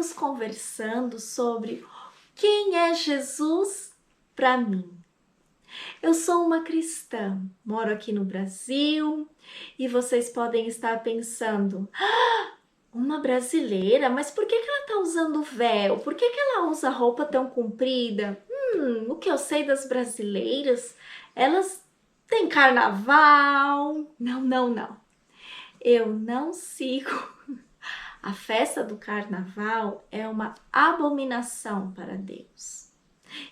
Estamos conversando sobre quem é Jesus para mim. Eu sou uma cristã, moro aqui no Brasil e vocês podem estar pensando, uma brasileira, mas por que ela está usando véu? Por que ela usa roupa tão comprida? O que eu sei das brasileiras, elas têm carnaval. Não. Eu não sigo. A festa do carnaval é uma abominação para Deus.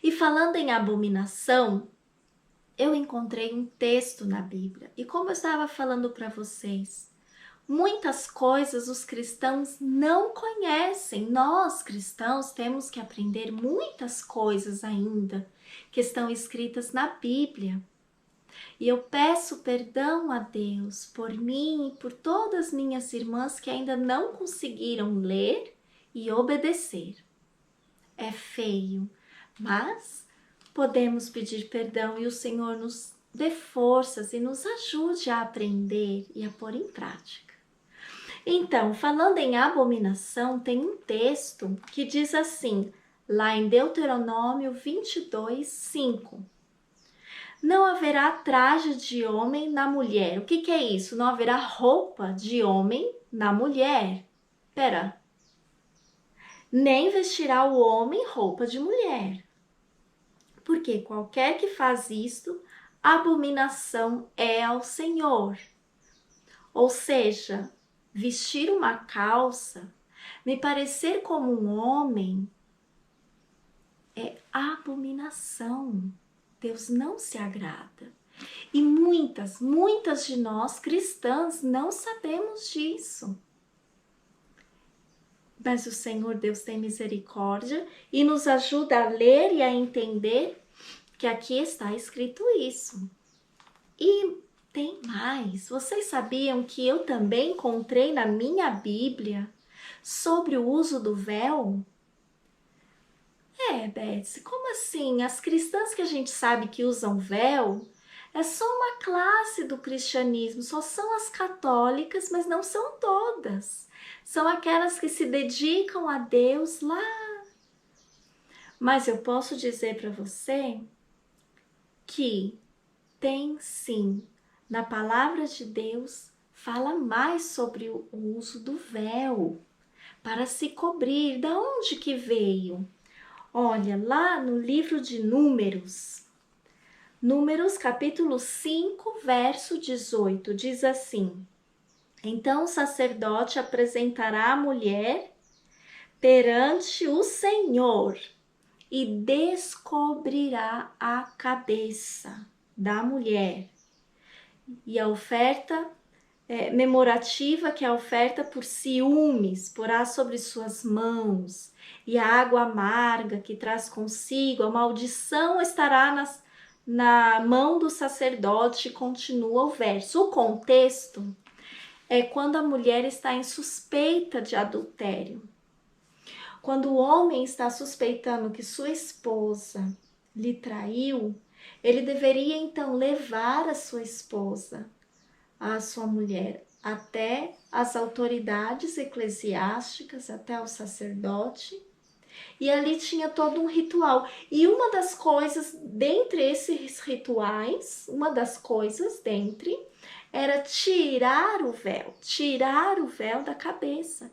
E falando em abominação, eu encontrei um texto na Bíblia. E como eu estava falando para vocês, muitas coisas os cristãos não conhecem. Nós, cristãos, temos que aprender muitas coisas ainda que estão escritas na Bíblia. E eu peço perdão a Deus por mim e por todas minhas irmãs que ainda não conseguiram ler e obedecer. É feio, mas podemos pedir perdão e o Senhor nos dê forças e nos ajude a aprender e a pôr em prática. Então, falando em abominação, tem um texto que diz assim, lá em Deuteronômio 22, 5. Não haverá traje de homem na mulher. O que é isso? Não haverá roupa de homem na mulher. Pera. Nem vestirá o homem roupa de mulher. Porque qualquer que faz isto, abominação é ao Senhor. Ou seja, vestir uma calça, me parecer como um homem, é abominação. Deus não se agrada. E muitas de nós cristãs não sabemos disso. Mas o Senhor Deus tem misericórdia e nos ajuda a ler e a entender que aqui está escrito isso. E tem mais. Vocês sabiam que eu também encontrei na minha Bíblia sobre o uso do véu? Betsy, como assim? As cristãs que a gente sabe que usam véu é só uma classe do cristianismo, só são as católicas, mas não são todas. São aquelas que se dedicam a Deus lá. Mas eu posso dizer para você que tem sim, na palavra de Deus, fala mais sobre o uso do véu para se cobrir. Da onde que veio? Olha, lá no livro de Números capítulo 5, verso 18, diz assim: Então o sacerdote apresentará a mulher perante o Senhor e descobrirá a cabeça da mulher. E a oferta memorativa, que é a oferta por ciúmes, porá sobre suas mãos, e a água amarga que traz consigo, a maldição estará na mão do sacerdote, continua o verso. O contexto é quando a mulher está em suspeita de adultério. Quando o homem está suspeitando que sua esposa lhe traiu, ele deveria então levar a sua esposa, a sua mulher, até as autoridades eclesiásticas, até o sacerdote, e ali tinha todo um ritual. E uma das coisas dentre esses rituais, era tirar o véu da cabeça.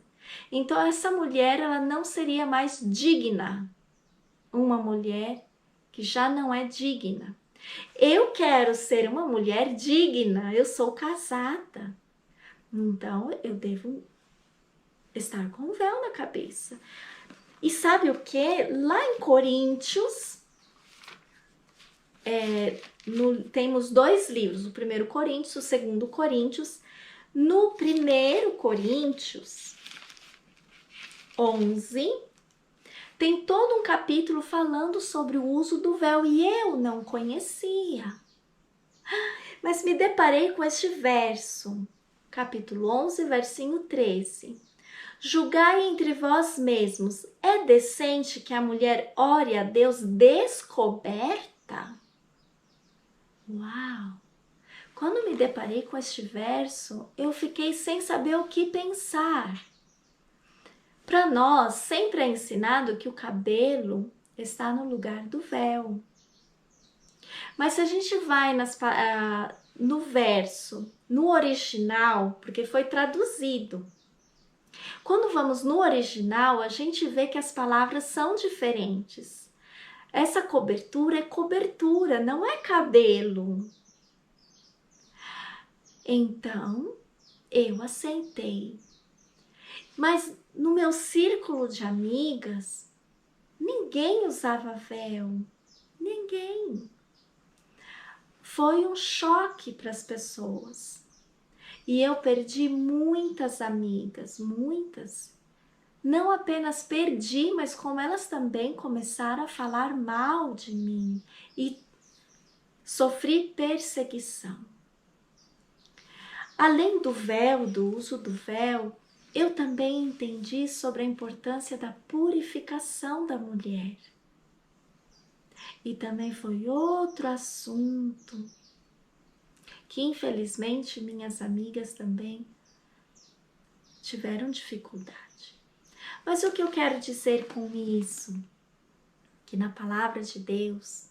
Então essa mulher, ela não seria mais digna, uma mulher que já não é digna. Eu quero ser uma mulher digna, eu sou casada, então eu devo estar com o véu na cabeça. E sabe o que? Lá em Coríntios, temos dois livros, o 1 Coríntios, o 2 Coríntios. No 1 Coríntios 11, tem todo um capítulo falando sobre o uso do véu e eu não conhecia. Mas me deparei com este verso, capítulo 11, versinho 13. Julgai entre vós mesmos, é decente que a mulher ore a Deus descoberta? Uau! Quando me deparei com este verso, eu fiquei sem saber o que pensar. Para nós, sempre é ensinado que o cabelo está no lugar do véu. Mas se a gente vai no verso, no original, porque foi traduzido, quando vamos no original, a gente vê que as palavras são diferentes. Essa cobertura é cobertura, não é cabelo. Então, eu aceitei. Mas no meu círculo de amigas, ninguém usava véu. Ninguém. Foi um choque para as pessoas. E eu perdi muitas amigas, muitas. Não apenas perdi, mas como elas também começaram a falar mal de mim e sofri perseguição. Além do véu, do uso do véu, eu também entendi sobre a importância da purificação da mulher. E também foi outro assunto que infelizmente minhas amigas também tiveram dificuldade. Mas o que eu quero dizer com isso? Que na palavra de Deus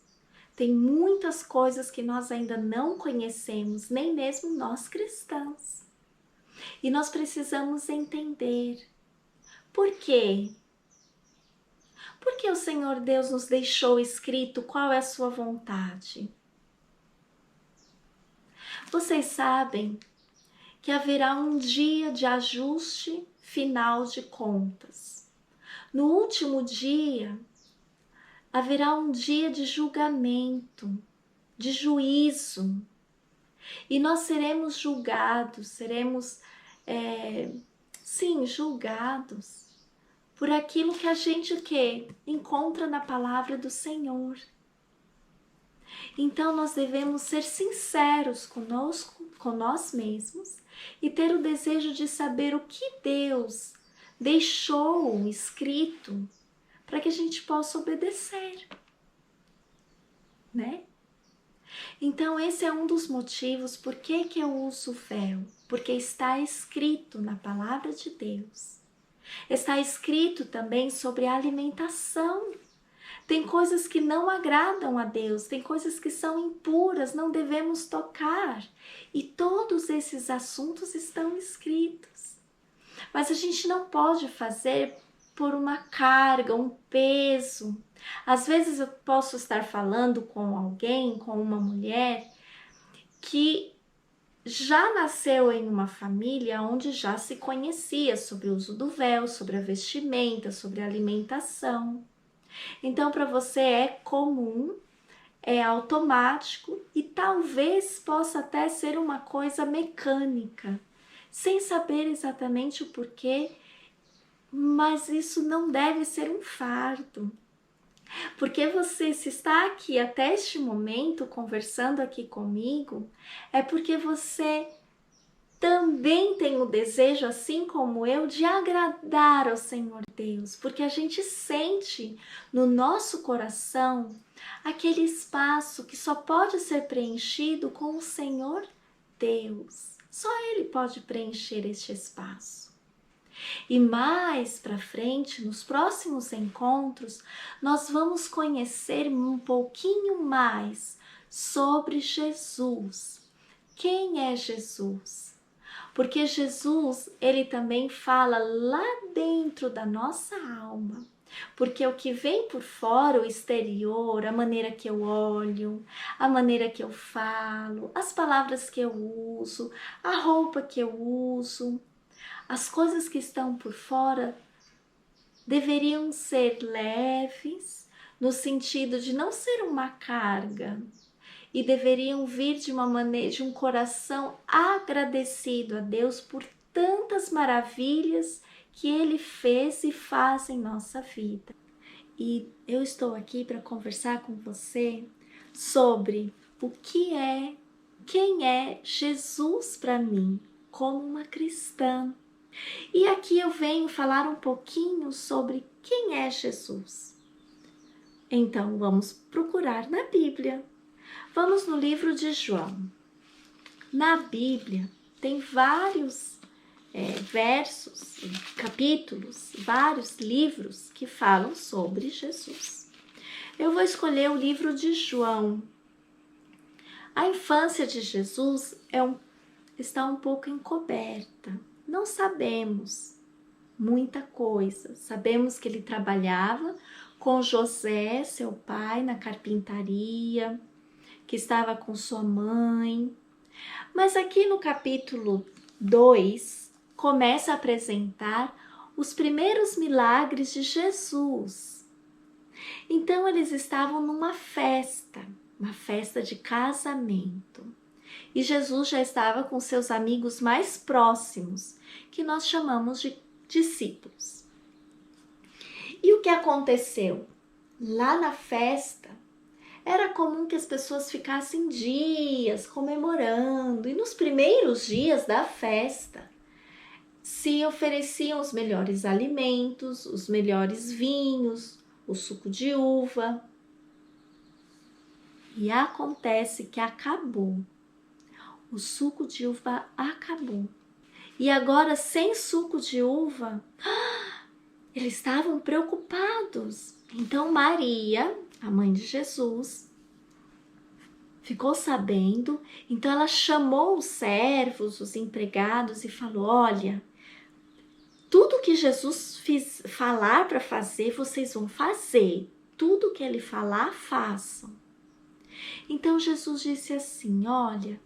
tem muitas coisas que nós ainda não conhecemos, nem mesmo nós cristãos. E nós precisamos entender. Por quê? Porque o Senhor Deus nos deixou escrito qual é a sua vontade. Vocês sabem que haverá um dia de ajuste final de contas. No último dia, haverá um dia de julgamento, de juízo. E nós seremos julgados, julgados por aquilo que a gente encontra na palavra do Senhor. Então nós devemos ser sinceros conosco, com nós mesmos e ter o desejo de saber o que Deus deixou escrito para que a gente possa obedecer, né? Então esse é um dos motivos por que eu uso o véu, porque está escrito na palavra de Deus. Está escrito também sobre a alimentação. Tem coisas que não agradam a Deus, tem coisas que são impuras, não devemos tocar. E todos esses assuntos estão escritos. Mas a gente não pode fazer por uma carga, um peso. Às vezes eu posso estar falando com alguém, com uma mulher, que já nasceu em uma família onde já se conhecia sobre o uso do véu, sobre a vestimenta, sobre a alimentação. Então, para você é comum, é automático e talvez possa até ser uma coisa mecânica, sem saber exatamente o porquê, mas isso não deve ser um fardo. Porque você, se está aqui até este momento, conversando aqui comigo, é porque você também tem o desejo, assim como eu, de agradar ao Senhor Deus, porque a gente sente no nosso coração aquele espaço que só pode ser preenchido com o Senhor Deus. Só Ele pode preencher este espaço. E mais para frente, nos próximos encontros, nós vamos conhecer um pouquinho mais sobre Jesus. Quem é Jesus? Porque Jesus, ele também fala lá dentro da nossa alma. Porque o que vem por fora, o exterior, a maneira que eu olho, a maneira que eu falo, as palavras que eu uso, a roupa que eu uso, as coisas que estão por fora deveriam ser leves, no sentido de não ser uma carga, e deveriam vir de uma maneira, de um coração agradecido a Deus por tantas maravilhas que Ele fez e faz em nossa vida. E eu estou aqui para conversar com você sobre quem é Jesus para mim, como uma cristã. E aqui eu venho falar um pouquinho sobre quem é Jesus. Então vamos procurar na Bíblia. Vamos no livro de João. Na Bíblia tem vários versos, capítulos, vários livros que falam sobre Jesus. Eu vou escolher o livro de João. A infância de Jesus está um pouco encoberta. Não sabemos muita coisa. Sabemos que ele trabalhava com José, seu pai, na carpintaria, que estava com sua mãe. Mas aqui no capítulo 2, começa a apresentar os primeiros milagres de Jesus. Então, eles estavam numa festa, uma festa de casamento. E Jesus já estava com seus amigos mais próximos, que nós chamamos de discípulos. E o que aconteceu? Lá na festa, era comum que as pessoas ficassem dias comemorando, e nos primeiros dias da festa se ofereciam os melhores alimentos, os melhores vinhos, o suco de uva. E acontece que acabou. O suco de uva acabou. E agora, sem suco de uva, eles estavam preocupados. Então Maria, a mãe de Jesus, ficou sabendo, então ela chamou os servos, os empregados e falou: olha, tudo que Jesus falar para fazer, vocês vão fazer. Tudo que ele falar, façam. Então Jesus disse assim: olha,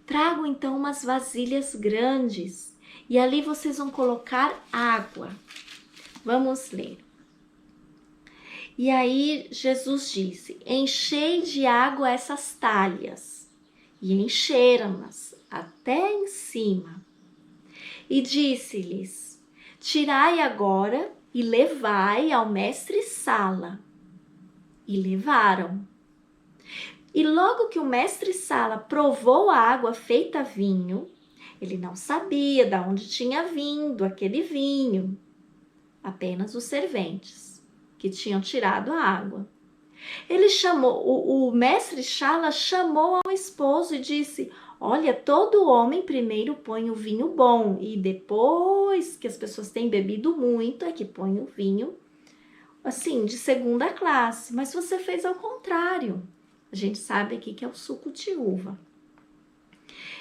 tragam então umas vasilhas grandes e ali vocês vão colocar água. Vamos ler. E aí Jesus disse: enchei de água essas talhas. E encheram-nas até em cima. E disse-lhes: tirai agora e levai ao mestre-sala. E levaram. E logo que o mestre-sala provou a água feita vinho, ele não sabia de onde tinha vindo aquele vinho, apenas os serventes que tinham tirado a água. Ele chamou, o mestre-sala chamou ao esposo e disse: olha, todo homem primeiro põe o vinho bom e depois que as pessoas têm bebido muito é que põe o vinho assim, de segunda classe, mas você fez ao contrário. A gente sabe aqui que é o suco de uva.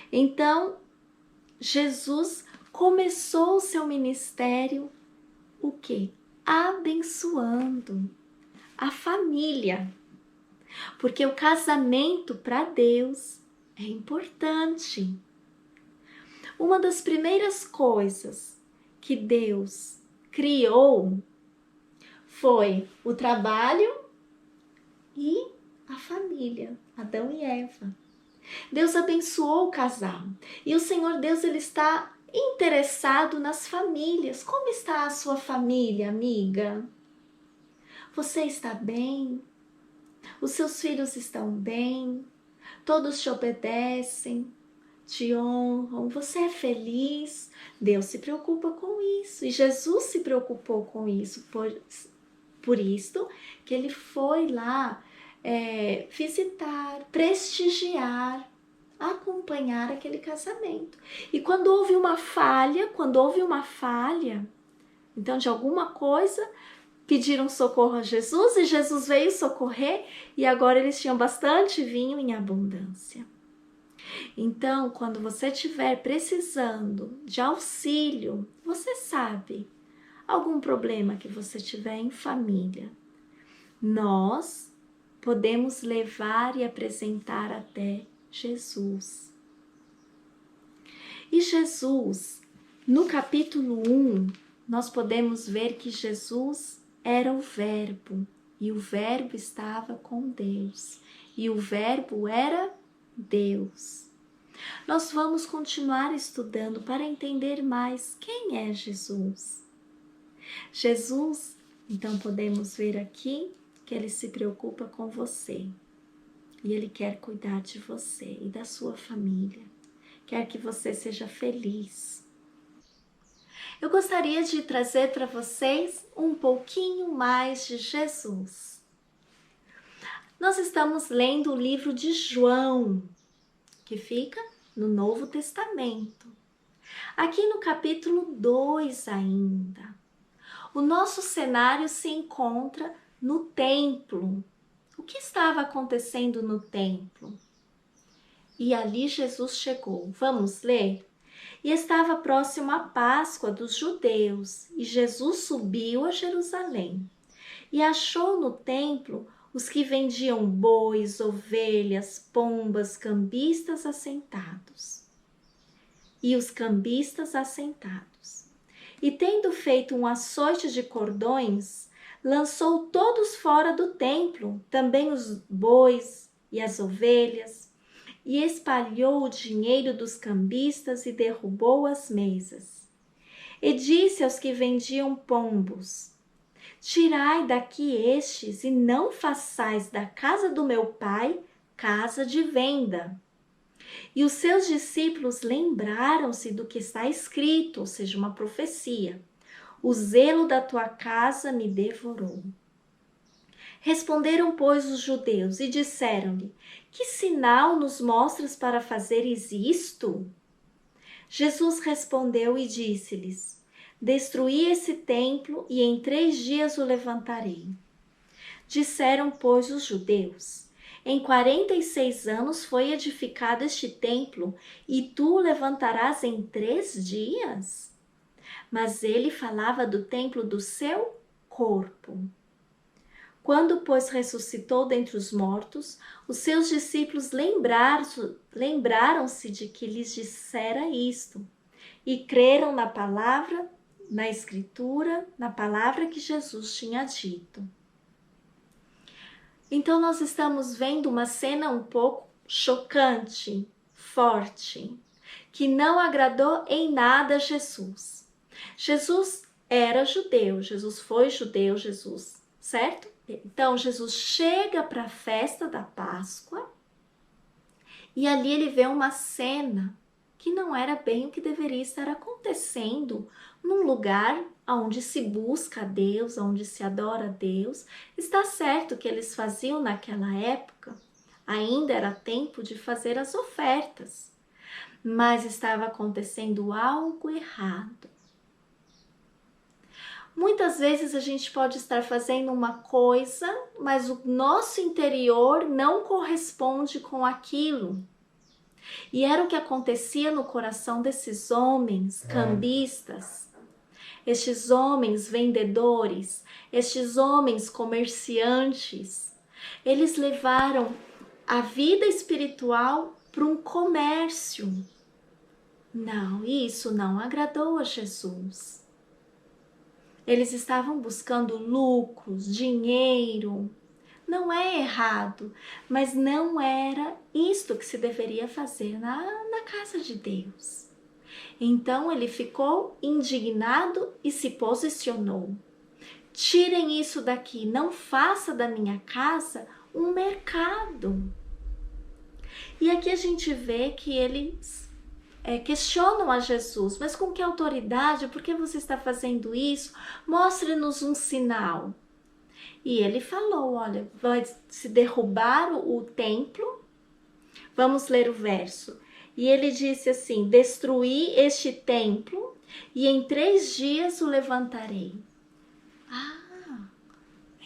Então, Jesus começou o seu ministério, o quê? Abençoando a família. Porque o casamento para Deus é importante. Uma das primeiras coisas que Deus criou foi o trabalho e a família, Adão e Eva. Deus abençoou o casal. E o Senhor Deus, ele está interessado nas famílias. Como está a sua família, amiga? Você está bem? Os seus filhos estão bem? Todos te obedecem? Te honram? Você é feliz? Deus se preocupa com isso. E Jesus se preocupou com isso. Por isso que ele foi lá visitar, prestigiar, acompanhar aquele casamento. E quando houve uma falha, então de alguma coisa, pediram socorro a Jesus e Jesus veio socorrer e agora eles tinham bastante vinho em abundância. Então, quando você estiver precisando de auxílio, você sabe, algum problema que você tiver em família, nós podemos levar e apresentar até Jesus. E Jesus, no capítulo 1, nós podemos ver que Jesus era o Verbo, e o Verbo estava com Deus, e o Verbo era Deus. Nós vamos continuar estudando para entender mais quem é Jesus. Jesus, então podemos ver aqui que ele se preocupa com você e ele quer cuidar de você e da sua família, quer que você seja feliz. Eu gostaria de trazer para vocês um pouquinho mais de Jesus. Nós estamos lendo o livro de João, que fica no Novo Testamento. Aqui no capítulo 2 ainda, o nosso cenário se encontra no templo. O que estava acontecendo no templo? E ali Jesus chegou. Vamos ler? E estava próximo à Páscoa dos judeus, e Jesus subiu a Jerusalém. E achou no templo os que vendiam bois, ovelhas, pombas, cambistas assentados. E os cambistas assentados. E tendo feito um açoite de cordões, lançou todos fora do templo, também os bois e as ovelhas, e espalhou o dinheiro dos cambistas e derrubou as mesas. E disse aos que vendiam pombos: tirai daqui estes e não façais da casa do meu pai casa de venda. E os seus discípulos lembraram-se do que está escrito, ou seja, uma profecia: o zelo da tua casa me devorou. Responderam, pois, os judeus e disseram-lhe: que sinal nos mostras para fazeres isto? Jesus respondeu e disse-lhes: destruí esse templo e em 3 dias o levantarei. Disseram, pois, os judeus: em 46 anos foi edificado este templo e tu o levantarás em 3 dias? Mas ele falava do templo do seu corpo. Quando, pois, ressuscitou dentre os mortos, os seus discípulos lembraram-se de que lhes dissera isto e creram na palavra, na escritura, na palavra que Jesus tinha dito. Então nós estamos vendo uma cena um pouco chocante, forte, que não agradou em nada a Jesus. Jesus era judeu, Jesus foi judeu, certo? Então Jesus chega para a festa da Páscoa e ali ele vê uma cena que não era bem o que deveria estar acontecendo num lugar onde se busca a Deus, onde se adora a Deus. Está certo que eles faziam naquela época, ainda era tempo de fazer as ofertas, mas estava acontecendo algo errado. Muitas vezes a gente pode estar fazendo uma coisa, mas o nosso interior não corresponde com aquilo. E era o que acontecia no coração desses homens cambistas, estes homens vendedores, estes homens comerciantes. Eles levaram a vida espiritual para um comércio. Não, isso não agradou a Jesus. Eles estavam buscando lucros, dinheiro. Não é errado, mas não era isto que se deveria fazer na casa de Deus. Então ele ficou indignado e se posicionou. Tirem isso daqui, não faça da minha casa um mercado. E aqui a gente vê que eles questionam a Jesus, mas com que autoridade? Por que você está fazendo isso? Mostre-nos um sinal. E ele falou, olha, vai se derrubar o templo. Vamos ler o verso. E ele disse assim: destruí este templo e em 3 dias o levantarei.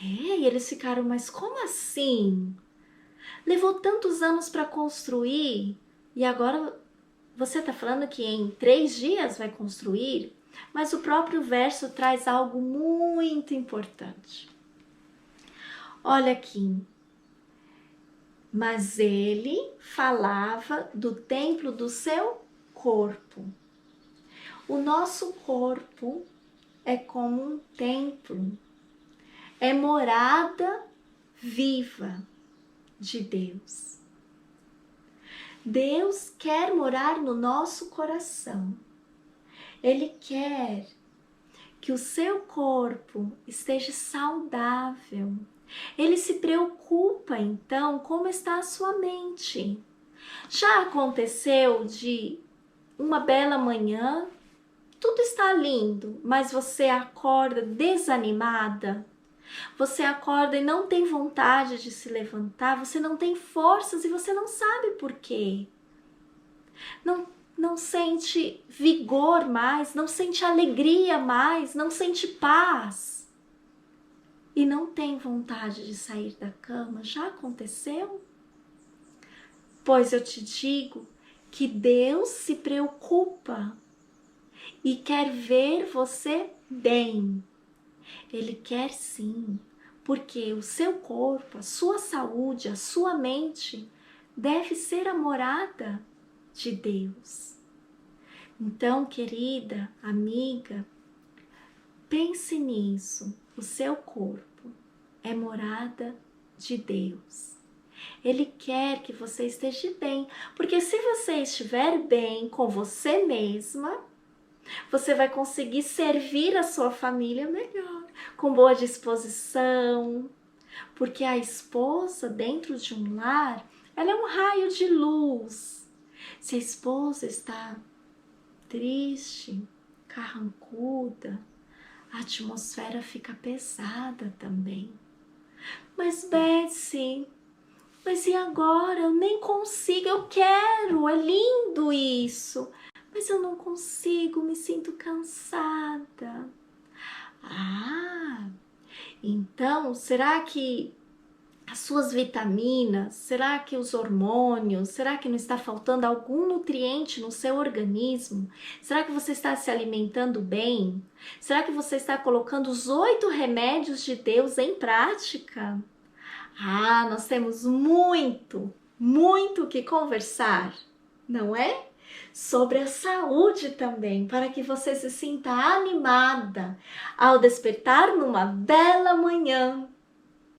E eles ficaram, mas como assim? Levou tantos anos para construir e agora você está falando que em 3 dias vai construir? Mas o próprio verso traz algo muito importante. Olha aqui. Mas ele falava do templo do seu corpo. O nosso corpo é como um templo, é morada viva de Deus. Deus quer morar no nosso coração. Ele quer que o seu corpo esteja saudável. Ele se preocupa, então, como está a sua mente. Já aconteceu de uma bela manhã, tudo está lindo, mas você acorda desanimada? Você acorda e não tem vontade de se levantar, você não tem forças e você não sabe por quê. não sente vigor mais, não sente alegria mais, não sente paz e não tem vontade de sair da cama? Já aconteceu? Pois eu te digo que Deus se preocupa e quer ver você bem. Ele quer sim, porque o seu corpo, a sua saúde, a sua mente deve ser a morada de Deus. Então, querida amiga, pense nisso. O seu corpo é morada de Deus. Ele quer que você esteja bem, porque se você estiver bem com você mesma, você vai conseguir servir a sua família melhor, com boa disposição, porque a esposa dentro de um lar, ela é um raio de luz. Se a esposa está triste, carrancuda, a atmosfera fica pesada também. Mas Betsy, mas e agora? Eu nem consigo, eu quero, é lindo isso, mas eu não consigo, me sinto cansada. Ah, então será que as suas vitaminas, será que os hormônios, será que não está faltando algum nutriente no seu organismo? Será que você está se alimentando bem? Será que você está colocando os 8 remédios de Deus em prática? Ah, nós temos muito o que conversar, não é? Sobre a saúde também, para que você se sinta animada ao despertar numa bela manhã